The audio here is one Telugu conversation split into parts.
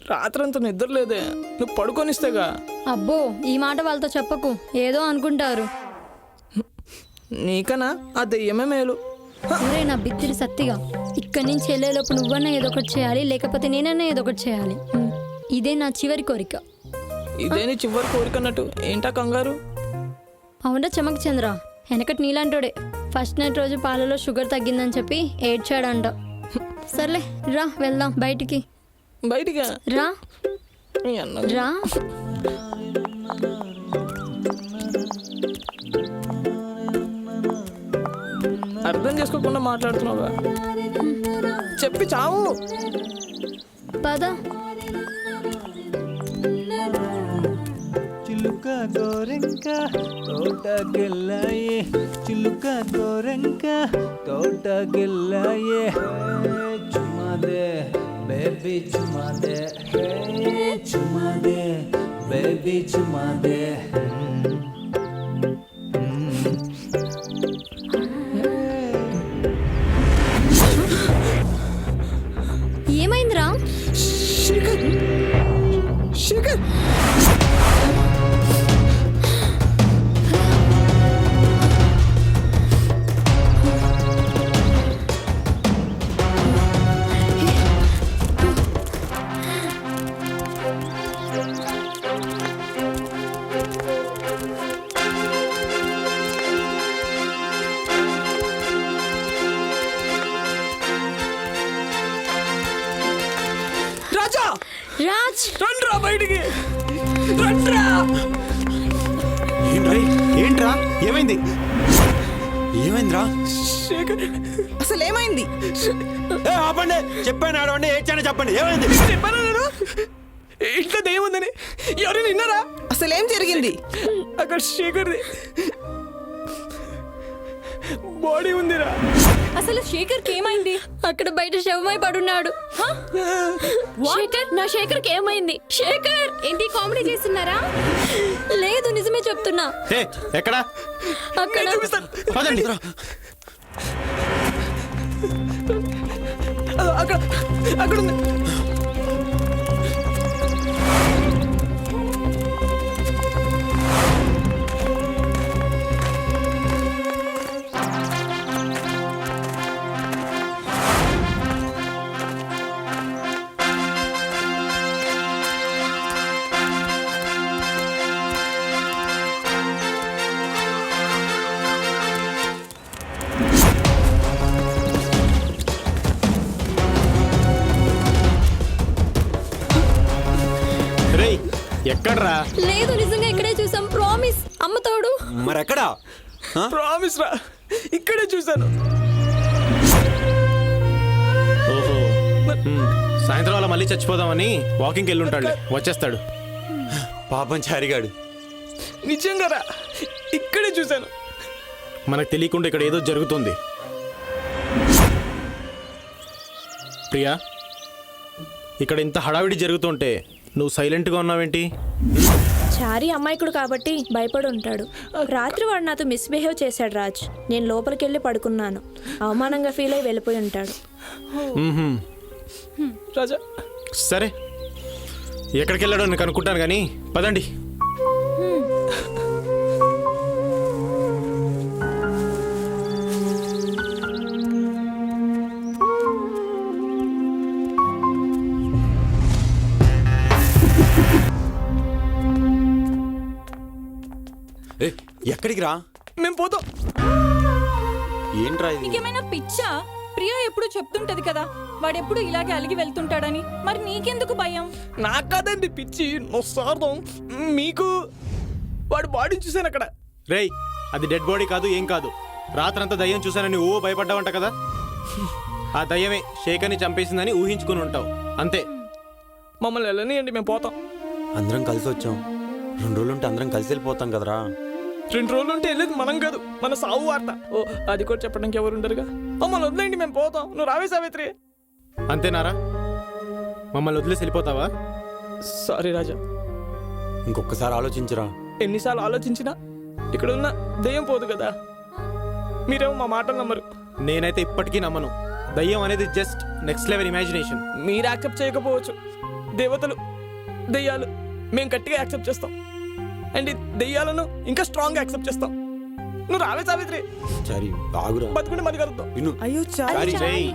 రాత్రంతా నిద్ర లేదే, నువ్వు పడుకొనిస్తేగా. అబ్బో ఈ మాట వాళ్ళతో చెప్పకు, ఏదో అనుకుంటారు. నీకనా ఆ దెయ్యమే మేలు. ఒరే నా బిత్తిరి సత్తిగా, ఇక్కడి నుంచి వెళ్ళేలోపు నువ్వన్నా ఏదో ఒకటి చేయాలి, లేకపోతే నేనన్నా ఏదో ఒకటి చేయాలి. ఇదే నా చివరి కోరిక. ఇదే నీ చివరి కోరికన్నట్టు ఏంటా కంగారు? అవునా చమక్ చంద్ర, వెనకటి నీలాంటోడే ఫస్ట్ నైట్ రోజు పాలలో షుగర్ తగ్గిందని చెప్పి ఏడ్చాడంట. సర్లే రా వెళ్దాం బయటికి. బయటిగా రా రా. అర్థం చేసుకోకుండా మాట్లాడుతున్నావుగా, చెప్పి చావు. పద. చిలుక గోరెంక తోటకెళ్ళాయే, చిలుక గోరెంక తోటకెళ్ళాయే. చుమాదే baby చుమాదే, చుమాదే baby చుమాదే. ఏమైందిరా? శేఖర్, శేఖర్. రాజ్ రండ్రా బయటికి, రండ్రా. ఏంట్రా ఏమైంది? ఏమైందిరా? శేఖర్ అసలు ఏమైంది? ఆపండి, చెప్పాను ఆడవండి, ఏడ్చాను చెప్పండి, ఏమైంది? చెప్పాను నేను ఇంట్లో దయ్యముందని. ఎవరైనా విన్నారా? అసలు ఏం జరిగింది? అక్కడ శేఖర్ది బాడీ ఉందిరా. అసలు శేఖర్కి ఏమైంది? అక్కడ బయట శవమై పడున్నాడు. శేఖర్, నా శేఖర్కి ఏమైంది? శేఖర్ ఏంటి కామెడీ చేస్తున్నారా? లేదు నిజమే చెప్తున్నా. ఎక్కడా? అక్కడ. పదండి. అక్కడ అక్కడ ఉంది. ఎక్కడ్రా? లేదు నిజంగా ఇక్కడే చూసాం, ప్రామిస్. అమ్మతోడు. మరెక్కడా? ప్రామిస్ రా, ఇక్కడే చూశాను. ఓహో, సాయంత్రం అలా మళ్ళీ చచ్చిపోదామని వాకింగ్కి వెళ్ళి ఉంటాడు, వచ్చేస్తాడు. పాపం చారిగాడు. నిజంగా రా, ఇక్కడే చూశాను. మనకు తెలియకుండా ఇక్కడ ఏదో జరుగుతుంది. ప్రియా, ఇక్కడ ఇంత హడావిడి జరుగుతుంటే నువ్వు సైలెంట్గా ఉన్నావేంటి? చారి అమాయకుడు కాబట్టి భయపడి ఉంటాడు. రాత్రి వాడు నాతో మిస్బిహేవ్ చేశాడు రాజ్. నేను లోపలికి వెళ్ళి పడుకున్నాను. అవమానంగా ఫీల్ అయి వెళ్ళిపోయి ఉంటాడు. రాజా సరే, ఎక్కడికి వెళ్ళాడో నేను కనుక్కుంటాను కానీ పదండి. ఎక్కడికి రా? మేము పోతాం. ఏంట్రా ఇది? నీకేమైనా పిచ్చా? ప్రియా ఎప్పుడు చెప్తుంటది కదా వాడెప్పుడు ఇలాగే అలిగి వెళ్తుంటాడని. మరి నీకెందుకు భయం? నాకు కాదండి పిచ్చి, నొస్తార్థం మీకు. వాడు బాడీ చూశాను అక్కడ. రేయ్, అది డెడ్ బాడీ కాదు, ఏం కాదు. రాత్రంతా దయ్యం చూశానని ఓ భయపడ్డావంట కదా. ఆ దయ్యమే శేఖర్ని చంపేసిందని ఊహించుకుని ఉంటావు అంతే. మమ్మల్ని వెళ్ళనియండి, మేము పోతాం. అందరం కలిసి వచ్చాం. 2 రోజులు ఉంటే అందరం కలిసి వెళ్ళిపోతాం కదరా. 2 రోజులు ఉంటే వెళ్ళేది మనం కాదు, మన సావు వార్త. ఓ అది కూడా చెప్పడానికి ఎవరు ఉండరుగా. మమ్మల్ని వదిలేండి, మేము పోతాం. నువ్వు రావే సావిత్రి. అంతేనారా? మమ్మల్ని వదిలేసి వెళ్ళిపోతావా? సారీ రాజా, ఇంకొకసారి ఆలోచించరా. ఎన్నిసార్లు ఆలోచించినా ఇక్కడ ఉన్న దెయ్యం పోదు కదా. మీరేమో మా మాటలు నమ్మరు. నేనైతే ఇప్పటికీ నమ్మను. దయ్యం అనేది జస్ట్ నెక్స్ట్ లెవెల్ ఇమాజినేషన్. మీరు యాక్సెప్ట్ చేయకపోవచ్చు, దేవతలు దెయ్యాలు మేము గట్టిగా యాక్సెప్ట్ చేస్తాం. అండ్ ఈ దెయ్యాలను ఇంకా స్ట్రాంగ్ యాక్సెప్ట్ చేస్తాం. నువ్వు రావే సావిత్రి, చారి ఆగురా. బతుకుంటే మరి కలుద్దాం. విను. అయ్యో చారి చారి రేయ్,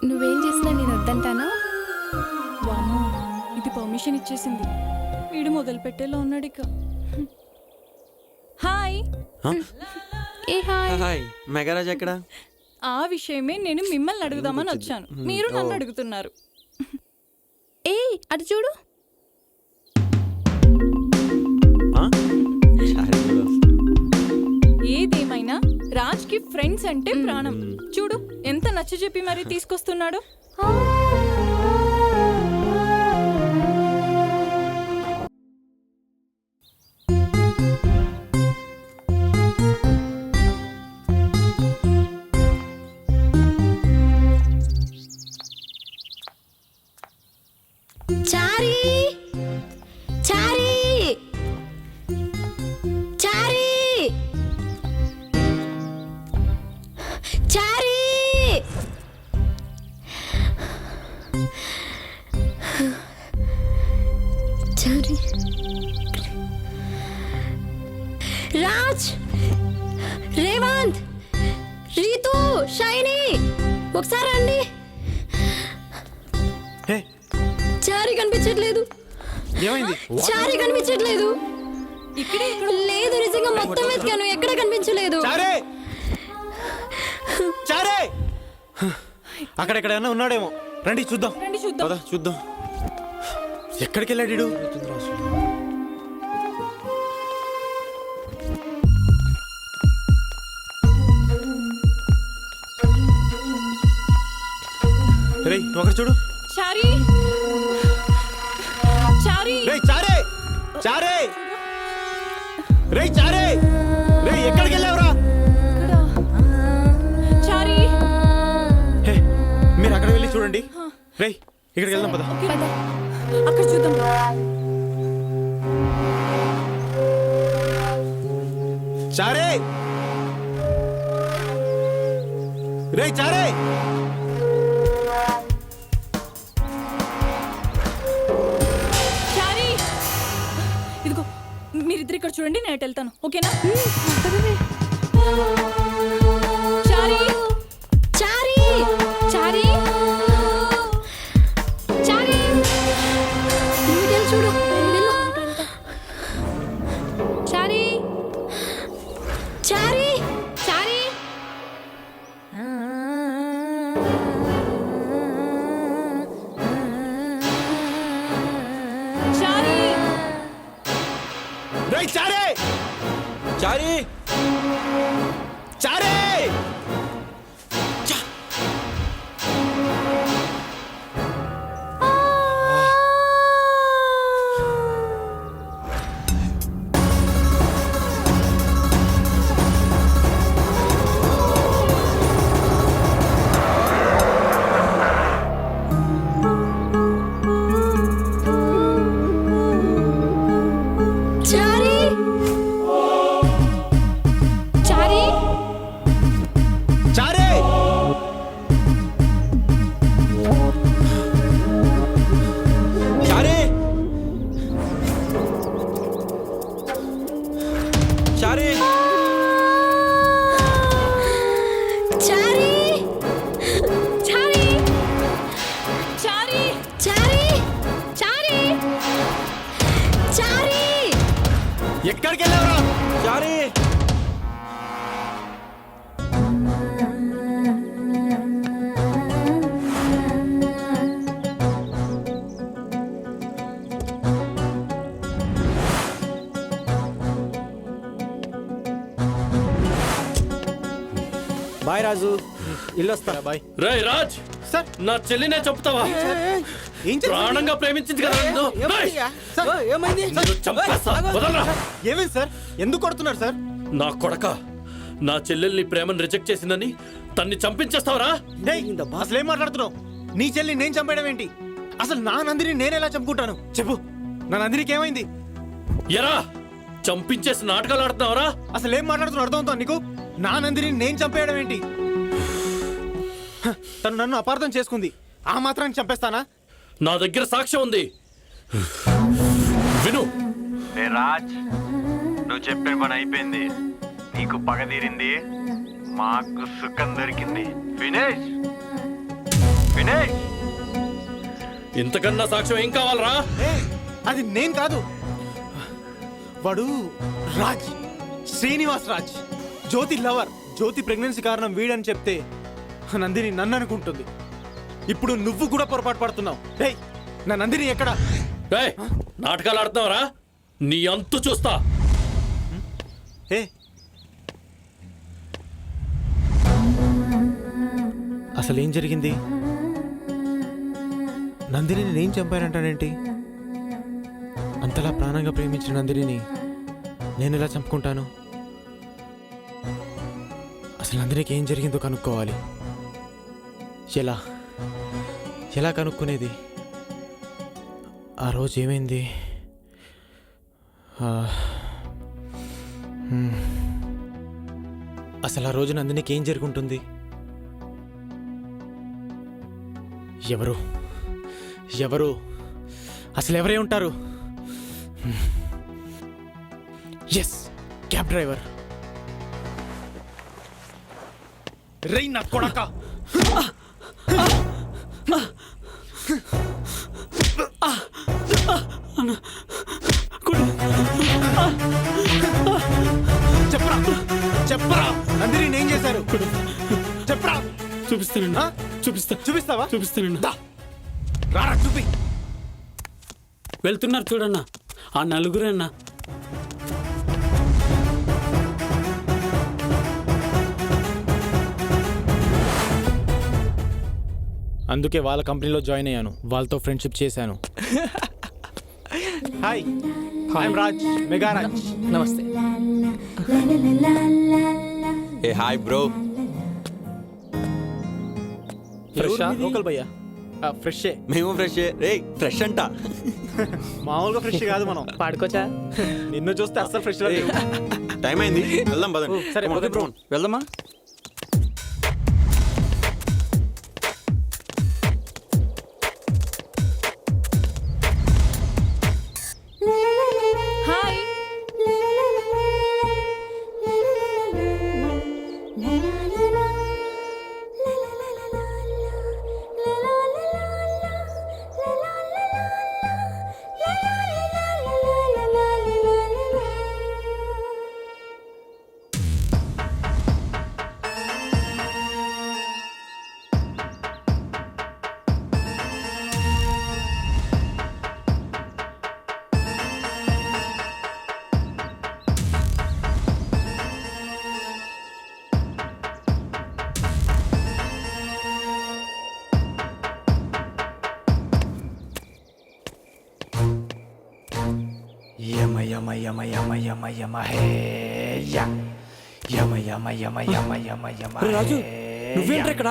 నువ్వేం చేసినా నేను వద్దంటానా? వామ్మో, ఇది పర్మిషన్ ఇచ్చేసింది. వీడు మొదలు పెట్టేలా ఉన్నాడు ఇక. హాయ్. హ? ఏ హాయ్. హాయ్ మెగారాజ్ ఎక్కడ? ఆ విషయమే నేను మిమ్మల్ని అడుగుదామని వచ్చాను. మీరు నన్ను అడుగుతున్నారు. ఏ అటు చూడు. ఆ? చారి కూడా వస్తుంది. ఏదేమైనా రాజ్ కి ఫ్రెండ్స్ అంటే ప్రాణం. చూడు ఎంత నచ్చజెప్పి మరీ తీసుకొస్తున్నాడు. చారి చారి చారి చారి చారి రాజ్, రేవంత్, రీతు, షైని ఒకసారి రండి. హే, చారి కనిపించట్లేదు. ఏమైంది? చారి కనిపించట్లేదు. ఇక్కడే లేదు, నిజంగా మొత్తం వెతికాను, ఎక్కడ కనిపించలేదు. చారే, చారే, అక్కడెక్కడైనా ఉన్నాడేమో. రండి చూద్దాం. రండి చూద్దాం. పద చూద్దాం. ఎక్కడికి వెళ్ళాడు వీడు? రేయ్, నువ్వు అక్కడ చూడు. చారి, చారి, రేయ్ చారే, చారే, రేయ్ చారే, రేయ్ ఎక్కడికి వెళ్ళావురా? చారి. హే, మీరు అక్కడ వెళ్ళి చూడండి. రేయ్, ఇక్కడికి వెళ్దాం పద. పద, అక్కడ చూద్దాం. చారే, రేయ్ చారే, చారి, ఇదిగో మీరిద్దరు ఇక్కడ చూడండి, నేను అటు వెళ్తాను. ఓకేనా? చారి, చారి చారి చారి, నువ్వు వెళ్ళి చూడు, వెళ్ళు. చారి చారి చారి చారి, రేయ్ చారే, చారి చారే, చారి చారి చారే, చారి చారి చారి చారి చారి, చారి చారి చారి ఎక్కడికి వెళ్ళావురా? చారీ బాయ్ రాజు ఇల్లొస్తా బాయ్ రేయ్ రాజ్, సార్. నా చెల్లినే చెప్తావా? ఏం చేశారు? ప్రాణంగా ప్రేమించింది కదా నన్ను. రేయ్, ఏమైంది నిన్ను చంపేస్తా. వదలరా. ఏమైంది సార్? ఎందుకు కొడుతున్నారు సార్? నా కొడక, నా చెల్లెల్ని ప్రేమను రిజెక్ట్ చేసిందని తన్ని చంపించేస్తావరా? డేయ్, అసలు ఏం మాట్లాడుతున్నావు? నీ చెల్లి నేను చంపేయడం ఏంటి? అసలు నా నందిని నేను ఎలా చంపుకుంటాను? చెప్పు, నా నందినికి ఏమైంది? ఎరా, చంపించేసి నాటకాలు ఆడుతున్నావరా? అసలు ఏం మాట్లాడుతున్నావు అర్థం అవుతా నీకు? నా నందిని నేను చంపేయడం ఏంటి? హ, తను నన్ను అపార్థం చేసుకుంది, ఆ మాత్రానికి చంపేస్తానా? నా దగ్గర సాక్ష్యం ఉంది, విను. రే రాజ్, నువ్వు చెప్పిన పని అయిపోయింది. నీకు పగ తీరింది, మాకు సుఖం దొరికింది. Finish finish. ఇంతకన్నా సాక్ష్యం ఏం కావాలరా? అది నేను కాదు, వాడు రాజ్, శ్రీనివాస్ రాజ్, జ్యోతి లవర్. జ్యోతి ప్రెగ్నెన్సీ కారణం వీడని చెప్తే నందిని నన్ను అనుకుంటుంది. ఇప్పుడు నువ్వు కూడా పొరపాటు పడుతున్నావు. ఏయ్, నా నందిని ఎక్కడ? రేయ్, నాటకాలు ఆడుతున్నావరా? నీ అంతు చూస్తా. ఏ అసలు ఏం జరిగింది? నందిని నేను చంపానంటానేంటి? అంతలా ప్రాణంగా ప్రేమించిన నందిని నేను ఎలా చంపుకుంటాను? అసలు నందినికి ఏం జరిగిందో కనుక్కోవాలి. ఎలా ఎలా కనుక్కునేది? ఆ రోజు ఏమైంది? అసలు ఆ రోజు నందినికి ఏం జరుగుంటుంది? ఎవరు ఎవరు అసలు ఎవరే ఉంటారు? Yes, cab driver. రేయ్ నా కొడక, చెప్పరా చెప్పరా, నందిని ఏం చేశారు? చెప్పరా. చూపిస్తానండి, ఆ? చూపిస్తావా? చూపిస్తానండి. దా, రారా చూపి. వెళ్తున్నారు చూడన్నా, ఆ నలుగురే అన్నా. అందుకే వాళ్ళ కంపెనీలో జాయిన్ అయ్యాను, వాళ్ళతో ఫ్రెండ్షిప్ చేశాను. Hi, I'm Raj, Megaraj. నమస్తే. ఏ హాయ్ బ్రో. ఫ్రెషా? లోకల్ భయ్యా. ఫ్రెషే. మేము ఫ్రెష్. రే ఫ్రెష్ అంట. మామూలుగా ఫ్రెష్ కాదు మనం. పాడుకోవచ్చా? నిన్ను చూస్తే అస్సలు ఫ్రెష్ టైం అయింది, వెళ్దాం పదండి. సరే, Come on, okay bro. come on. వెళ్దామా? హాయ్. యమ యమ యమ యమ యమ యమ హే యమ యమ యమ యమ యమ యమ రాజు, హే నువ్వేంట్రా ఇక్కడ?